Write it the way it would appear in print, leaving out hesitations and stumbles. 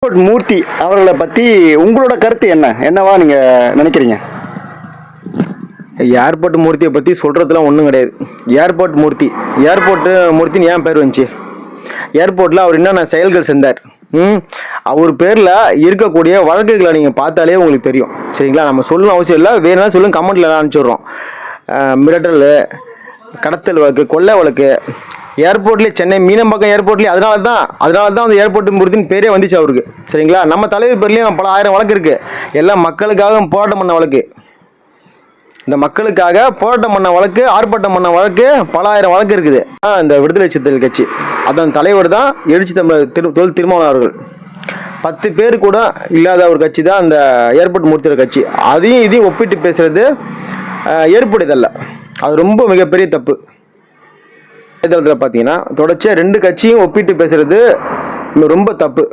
மூர்த்தி அவர்களை பத்தி உங்களோட கருத்து என்னவா நீங்க நினைக்கிறீங்க? ஏர்போர்ட் மூர்த்தியை பற்றி சொல்கிறதுலாம் ஒன்றும் கிடையாது. ஏர்போர்ட்டு மூர்த்தின்னு ஏன் பேர் வந்துச்சு? ஏர்போர்ட்டில் அவர் என்னென்ன செயல்கள் செஞ்சார்? அவர் பேரில் இருக்கக்கூடிய வழக்குகளை நீங்கள் பார்த்தாலே உங்களுக்கு தெரியும். சரிங்களா? நம்ம சொல்லணும் அவசியம் இல்லை, வேணும்னா சொல்லுங்க, கமெண்ட்டில் அனுப்பிச்சிடுறோம். மிரட்டல், கடத்தல் வழக்கு, கொள்ளை வழக்கு, ஏர்போர்ட்லேயே சென்னை மீனம்பாக்கம் ஏர்போர்ட்லேயே அதனால தான் அந்த ஏர்போர்ட் மூர்த்தின்னு பேரே வந்துச்சு அவருக்கு. சரிங்களா? நம்ம தலைவர் பேர்லேயும் பல ஆயிரம் வழக்கு இருக்குது. எல்லாம் மக்களுக்காக போராட்டம் பண்ண வழக்கு. இந்த மக்களுக்காக போராட்டம் பண்ண வழக்கு, ஆர்ப்பாட்டம் பண்ண வழக்கு, பல ஆயிரம் வழக்கு இருக்குது. இந்த விடுதலை சிறுத்தைகள் கட்சி அதன் தலைவர் தான் எழுச்சி தமிழர் தொல் திருமாவளவன் அவர்கள். 10 பேர் கூட இல்லாத ஒரு கட்சி தான் அந்த ஏர்போர்ட் மூர்த்தியோட கட்சி. அதையும் இதையும் ஒப்பிட்டு பேசுறது ஏற்புடையதல்ல. அது ரொம்ப மிகப்பெரிய தப்பு. பார்த்தீங்கன்னா தொடர்ச்சியாக 2 கட்சியும் ஒப்பிட்டு பேசுறது ரொம்ப தப்பு.